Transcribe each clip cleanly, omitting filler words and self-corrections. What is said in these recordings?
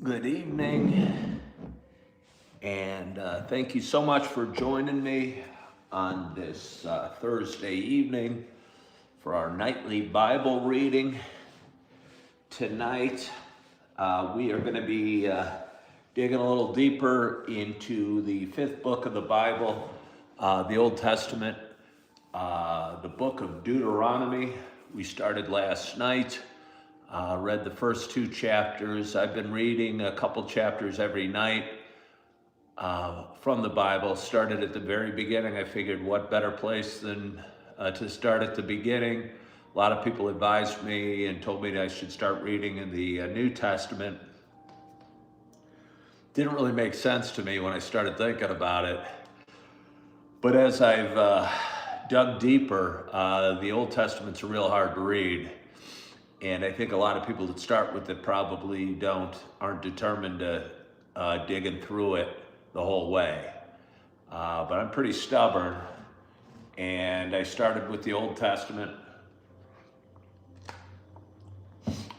Good evening, and thank you so much for joining me on this Thursday evening for our nightly Bible reading. Tonight, we are going to be digging a little deeper into the fifth book of the Bible, the Old Testament, the Book of Deuteronomy. We started last night. Read the first two chapters. I've been reading a couple chapters every night from the Bible. Started at the very beginning. I figured what better place than to start at the beginning. A lot of people advised me and told me that I should start reading in the New Testament. Didn't really make sense to me when I started thinking about it. But as I've dug deeper, the Old Testament's real hard to read. And I think a lot of people that start with it probably aren't determined to digging through it the whole way. But I'm pretty stubborn, and I started with the Old Testament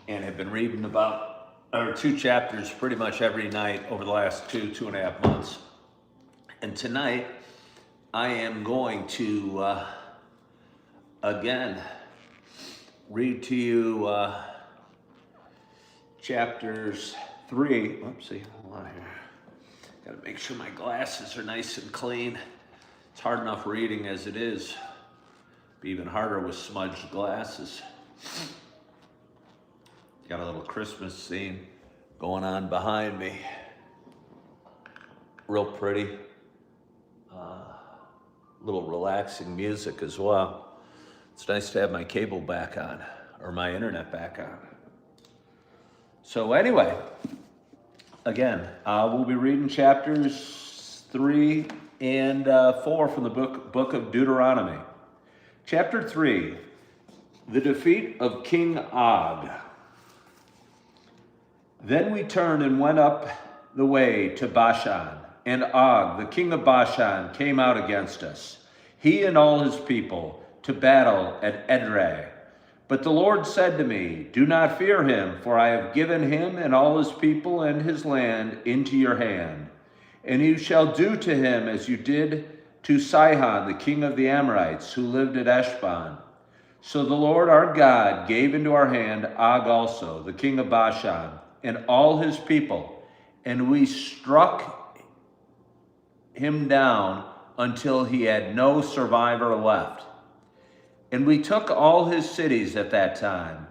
and have been reading two chapters pretty much every night over the last two and a half months. And tonight I am going to again read to you chapters 3. Oopsie, hold on here. Got to make sure my glasses are nice and clean. It's hard enough reading as it is. Be even harder with smudged glasses. Got a little Christmas scene going on behind me. Real pretty. Little relaxing music as well. It's nice to have my cable back on, or my internet back on. So anyway, again, we'll be reading chapters 3 and 4 from the book of Deuteronomy. Chapter 3, the defeat of King Og. Then we turned and went up the way to Bashan, and Og, the king of Bashan, came out against us, he and all his people, to battle at Edrei. But the Lord said to me, do not fear him, for I have given him and all his people and his land into your hand. And you shall do to him as you did to Sihon, the king of the Amorites, who lived at Eshban. So the Lord our God gave into our hand Og also, the king of Bashan, and all his people, and we struck him down until he had no survivor left. And we took all his cities at that time.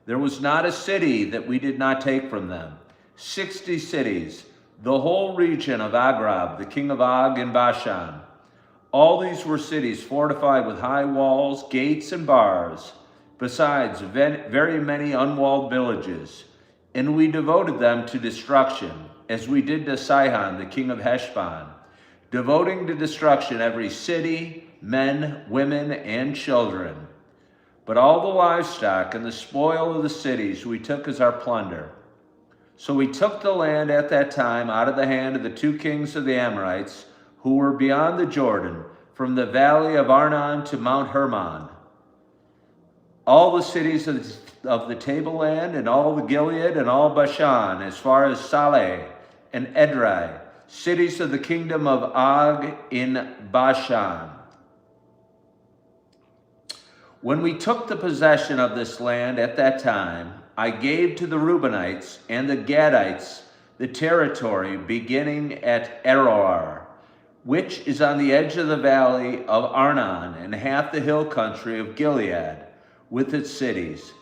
There was not a city that we did not take from them. 60 cities, the whole region of Agrab, the king of Og in Bashan. All these were cities fortified with high walls, gates, and bars, besides very many unwalled villages. And we devoted them to destruction, as we did to Sihon, the king of Heshbon, devoting to destruction every city, men, women, and children. But all the livestock and the spoil of the cities we took as our plunder. So we took the land at that time out of the hand of the two kings of the Amorites, who were beyond the Jordan, from the valley of Arnon to Mount Hermon. All the cities of the tableland, and all the Gilead, and all Bashan, as far as Saleh and Edrei, cities of the kingdom of Og in Bashan. When we took the possession of this land at that time, I gave to the Reubenites and the Gadites the territory beginning at Aroer, which is on the edge of the valley of Arnon, and half the hill country of Gilead, with its cities.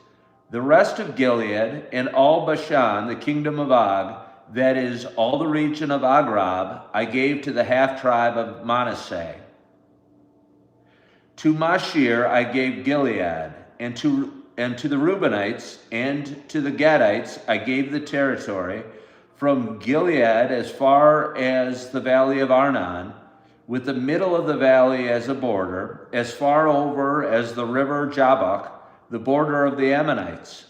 The rest of Gilead and all Bashan, the kingdom of Og, that is, all the region of Agrab, I gave to the half-tribe of Manasseh. To Mashir I gave Gilead, and to the Reubenites and to the Gadites I gave the territory from Gilead as far as the valley of Arnon, with the middle of the valley as a border, as far over as the river Jabbok, the border of the Ammonites.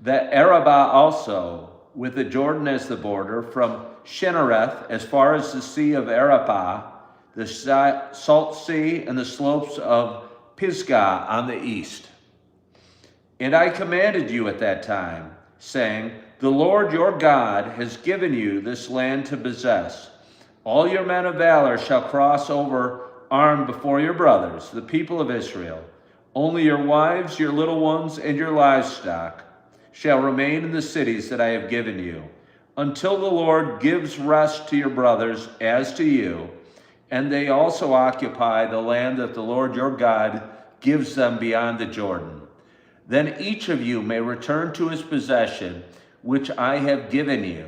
The Arabah also, with the Jordan as the border, from Shinnereth as far as the sea of Arabah, the salt sea, and the slopes of Pisgah on the east. And I commanded you at that time, saying, "The Lord your God has given you this land to possess. All your men of valor shall cross over armed before your brothers, the people of Israel. Only your wives, your little ones, and your livestock shall remain in the cities that I have given you, until the Lord gives rest to your brothers as to you, and they also occupy the land that the Lord your God gives them beyond the Jordan. Then each of you may return to his possession, which I have given you."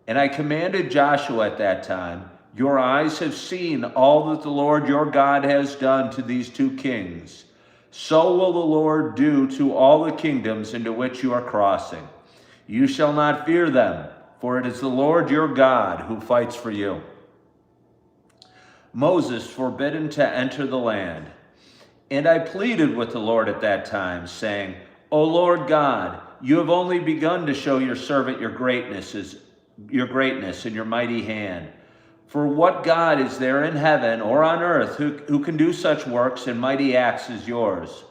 And I commanded Joshua at that time, "Your eyes have seen all that the Lord your God has done to these two kings. So will the Lord do to all the kingdoms into which you are crossing. You shall not fear them, for it is the Lord your God who fights for you." Moses forbidden to enter the land. And I pleaded with the Lord at that time, saying, "O Lord God, you have only begun to show your servant your greatness and your mighty hand. For what God is there in heaven or on earth who can do such works and mighty acts as yours?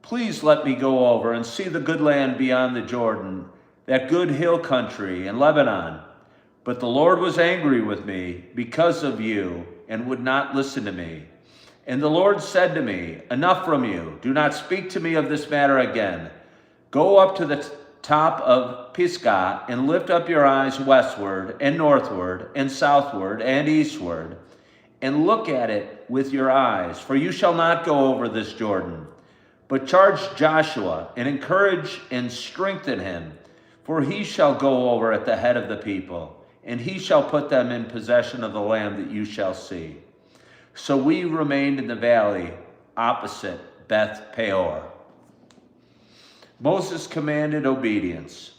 Please let me go over and see the good land beyond the Jordan, that good hill country in Lebanon." But the Lord was angry with me because of you and would not listen to me. And the Lord said to me, "Enough from you. Do not speak to me of this matter again. Go up to the top of Pisgah and lift up your eyes westward and northward and southward and eastward, and look at it with your eyes, for you shall not go over this Jordan. But charge Joshua and encourage and strengthen him, for he shall go over at the head of the people, and he shall put them in possession of the land that you shall see." So we remained in the valley opposite Beth Peor. Moses commanded obedience.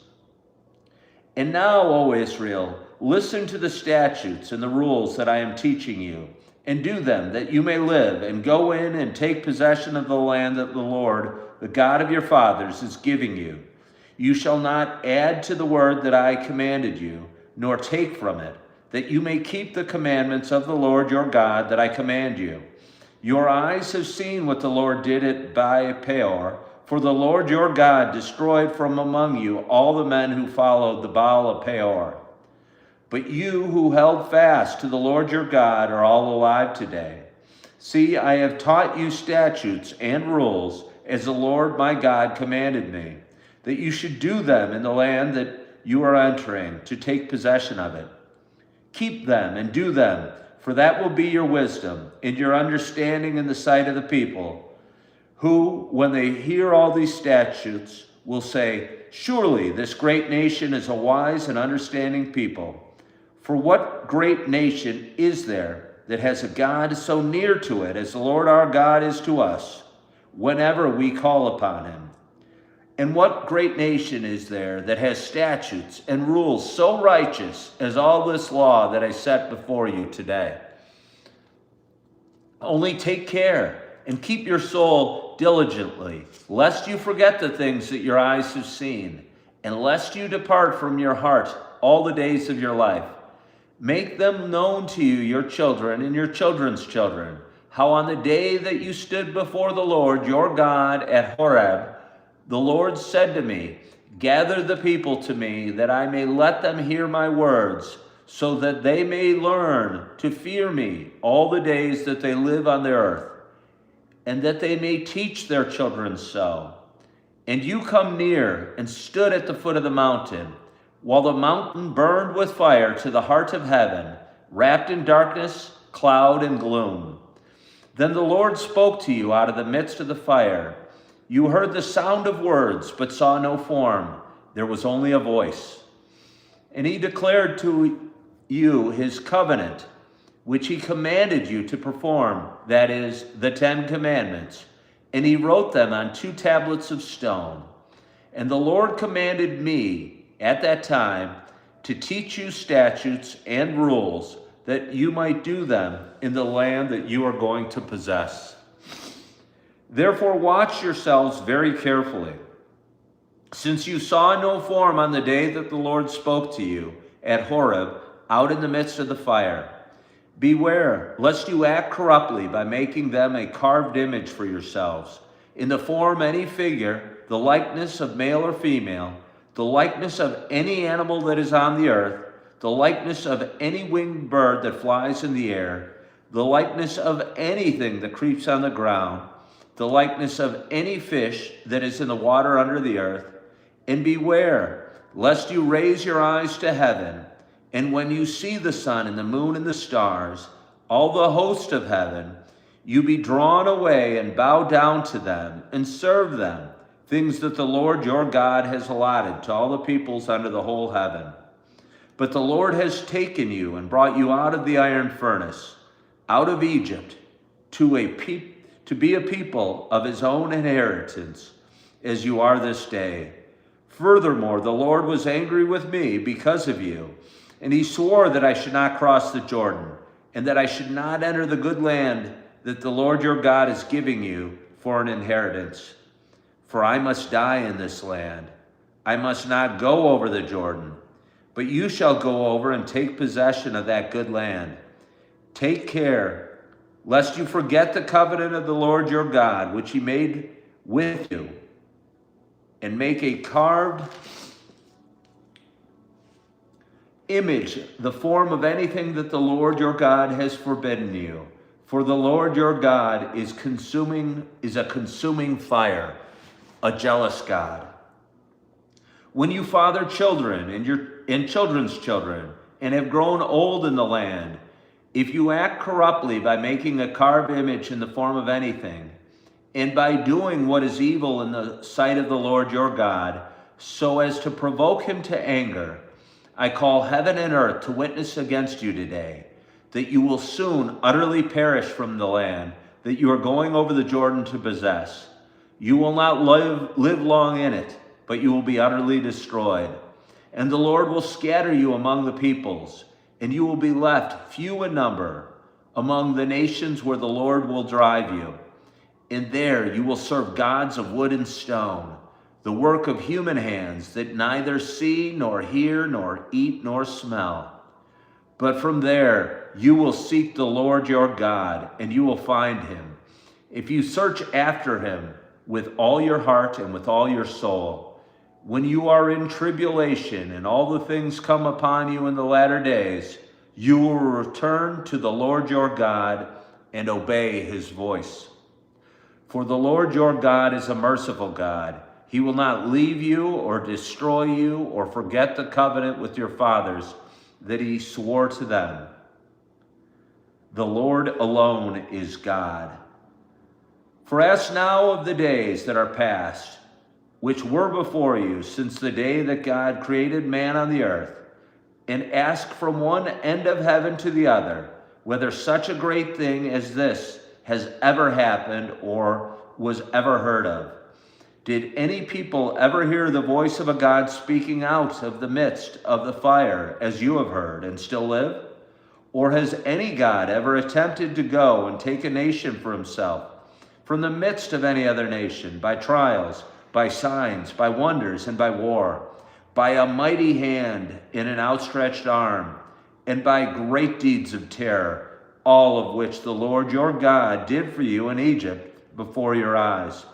"And now, O Israel, listen to the statutes and the rules that I am teaching you, and do them, that you may live, and go in and take possession of the land that the Lord, the God of your fathers, is giving you. You shall not add to the word that I commanded you, nor take from it, that you may keep the commandments of the Lord your God that I command you. Your eyes have seen what the Lord did at Peor, for the Lord your God destroyed from among you all the men who followed the Baal of Peor. But you who held fast to the Lord your God are all alive today. See, I have taught you statutes and rules as the Lord my God commanded me, that you should do them in the land that you are entering to take possession of it. Keep them and do them, for that will be your wisdom and your understanding in the sight of the people, who, when they hear all these statutes, will say, 'Surely this great nation is a wise and understanding people.' For what great nation is there that has a God so near to it as the Lord our God is to us, whenever we call upon him? And what great nation is there that has statutes and rules so righteous as all this law that I set before you today? Only take care and keep your soul diligently, lest you forget the things that your eyes have seen, and lest you depart from your heart all the days of your life. Make them known to you, your children and your children's children, how on the day that you stood before the Lord your God at Horeb, the Lord said to me, 'Gather the people to me, that I may let them hear my words, so that they may learn to fear me all the days that they live on the earth, and that they may teach their children so.' And you come near and stood at the foot of the mountain, while the mountain burned with fire to the heart of heaven, wrapped in darkness, cloud, and gloom. Then the Lord spoke to you out of the midst of the fire. You heard the sound of words, but saw no form. There was only a voice. And he declared to you his covenant, which he commanded you to perform, that is, the 10 Commandments. And he wrote them on 2 tablets of stone. And the Lord commanded me at that time to teach you statutes and rules, that you might do them in the land that you are going to possess. Therefore watch yourselves very carefully, since you saw no form on the day that the Lord spoke to you at Horeb out in the midst of the fire. Beware, lest you act corruptly by making them a carved image for yourselves, in the form any figure, the likeness of male or female, the likeness of any animal that is on the earth, the likeness of any winged bird that flies in the air, the likeness of anything that creeps on the ground, the likeness of any fish that is in the water under the earth. And beware, lest you raise your eyes to heaven, and when you see the sun and the moon and the stars, all the host of heaven, you be drawn away and bow down to them and serve them, things that the Lord your God has allotted to all the peoples under the whole heaven. But the Lord has taken you and brought you out of the iron furnace, out of Egypt, to be a people of his own inheritance, as you are this day. Furthermore, the Lord was angry with me because of you, and he swore that I should not cross the Jordan, and that I should not enter the good land that the Lord your God is giving you for an inheritance. For I must die in this land. I must not go over the Jordan, but you shall go over and take possession of that good land. Take care, lest you forget the covenant of the Lord your God, which he made with you, and make a carved image, the form of anything that the Lord your God has forbidden you. For the Lord your God is a consuming fire, a jealous God. When you father children and children's children, and have grown old in the land, if you act corruptly by making a carved image in the form of anything, and by doing what is evil in the sight of the Lord your God, so as to provoke him to anger, I call heaven and earth to witness against you today, that you will soon utterly perish from the land that you are going over the Jordan to possess. You will not live long in it, but you will be utterly destroyed. And the Lord will scatter you among the peoples, and you will be left few in number among the nations where the Lord will drive you. And there you will serve gods of wood and stone, the work of human hands that neither see nor hear nor eat nor smell. But from there you will seek the Lord your God, and you will find him, if you search after him with all your heart and with all your soul. When you are in tribulation and all the things come upon you in the latter days, you will return to the Lord your God and obey his voice. For the Lord your God is a merciful God. He will not leave you or destroy you or forget the covenant with your fathers that he swore to them. The Lord alone is God. For ask now of the days that are past, which were before you since the day that God created man on the earth, and ask from one end of heaven to the other, whether such a great thing as this has ever happened or was ever heard of. Did any people ever hear the voice of a God speaking out of the midst of the fire, as you have heard, and still live? Or has any God ever attempted to go and take a nation for himself from the midst of any other nation, by trials, by signs, by wonders, and by war, by a mighty hand and an outstretched arm, and by great deeds of terror, all of which the Lord your God did for you in Egypt before your eyes?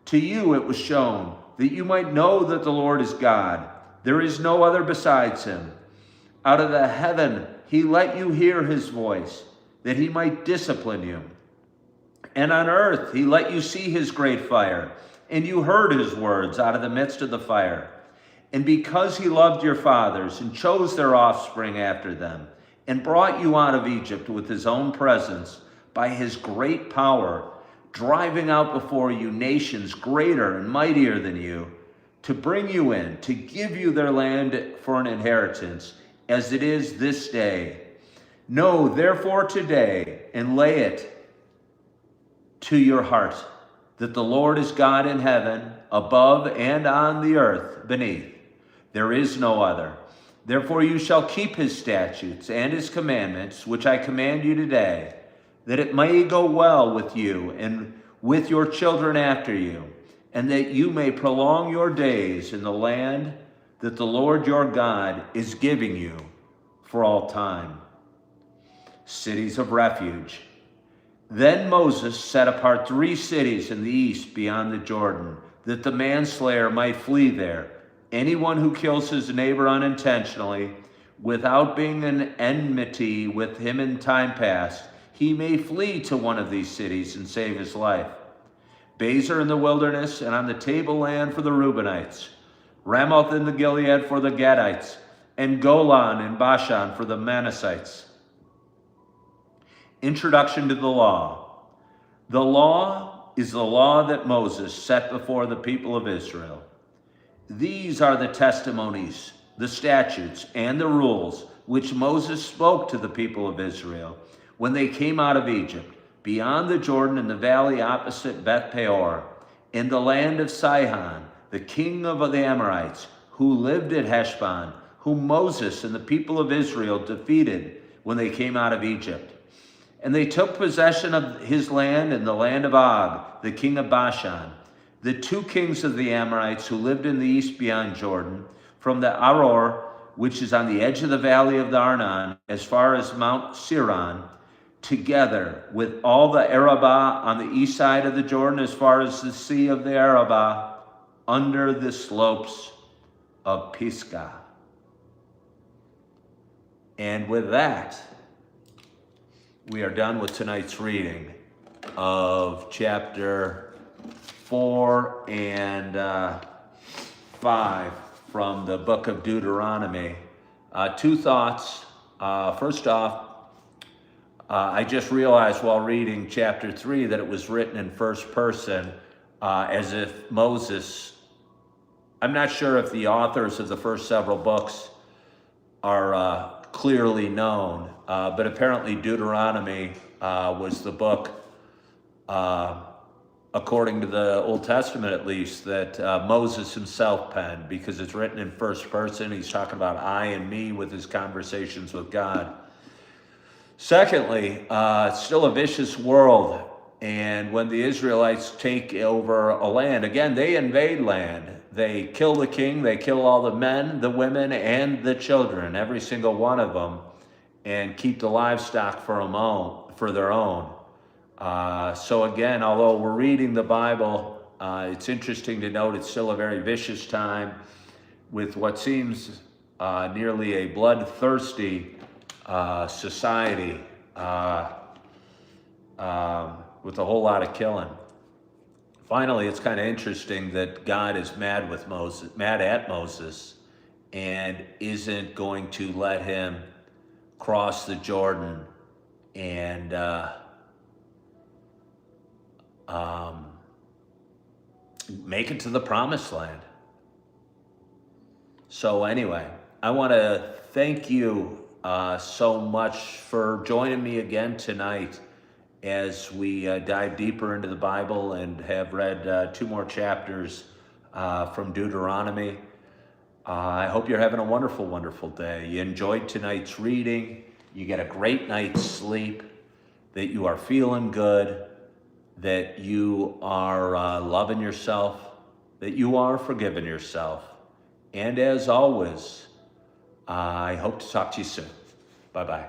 To you it was shown that you might know that the Lord is God. There is no other besides him. Out of the heaven he let you hear his voice, that he might discipline you. And on earth he let you see his great fire, and you heard his words out of the midst of the fire. And because he loved your fathers and chose their offspring after them, and brought you out of Egypt with his own presence by his great power, driving out before you nations greater and mightier than you, to bring you in, to give you their land for an inheritance, as it is this day. Know therefore today, and lay it to your heart, that the Lord is God in heaven, above and on the earth beneath. There is no other. Therefore you shall keep his statutes and his commandments, which I command you today, that it may go well with you and with your children after you, and that you may prolong your days in the land that the Lord your God is giving you for all time. Cities of refuge. Then Moses set apart 3 cities in the east beyond the Jordan, that the manslayer might flee there, Anyone who kills his neighbor unintentionally, without being in enmity with him in time past, he may flee to one of these cities and save his life. Bezer in the wilderness, and on the tableland for the Reubenites, Ramoth in the Gilead for the Gadites, and Golan in Bashan for the Manassites. Introduction to the law. The law is the law that Moses set before the people of Israel. These are the testimonies, the statutes, and the rules which Moses spoke to the people of Israel when they came out of Egypt, beyond the Jordan in the valley opposite Beth Peor, in the land of Sihon, the king of the Amorites, who lived at Heshbon, whom Moses and the people of Israel defeated when they came out of Egypt. And they took possession of his land and the land of Og, the king of Bashan, the two kings of the Amorites who lived in the east beyond Jordan, from the Aror, which is on the edge of the valley of the Arnon, as far as Mount Siron, together with all the Arabah on the east side of the Jordan, as far as the sea of the Arabah, under the slopes of Pisgah. And with that, we are done with tonight's reading of chapter 4 and 5 from the book of Deuteronomy. Two thoughts. First off, I just realized while reading chapter 3 that it was written in first person, as if Moses, I'm not sure if the authors of the first several books are clearly known, but apparently Deuteronomy was the book, according to the Old Testament at least, that Moses himself penned, because it's written in first person. He's talking about I and me with his conversations with God. Secondly, it's still a vicious world, and when the Israelites take over a land, again, they invade land. They kill the king, they kill all the men, the women, and the children, every single one of them, and keep the livestock for their own. So again, although we're reading the Bible, it's interesting to note it's still a very vicious time with what seems nearly a bloodthirsty society with a whole lot of killing. Finally, it's kind of interesting that God is mad at Moses, and isn't going to let him cross the Jordan and make it to the promised land. So anyway, I want to thank you so much for joining me again tonight as we dive deeper into the Bible and have read 2 more chapters from Deuteronomy. I hope you're having a wonderful, wonderful day. You enjoyed tonight's reading. You get a great night's sleep, that you are feeling good, that you are loving yourself, that you are forgiving yourself. And as always, I hope to talk to you soon. Bye-bye.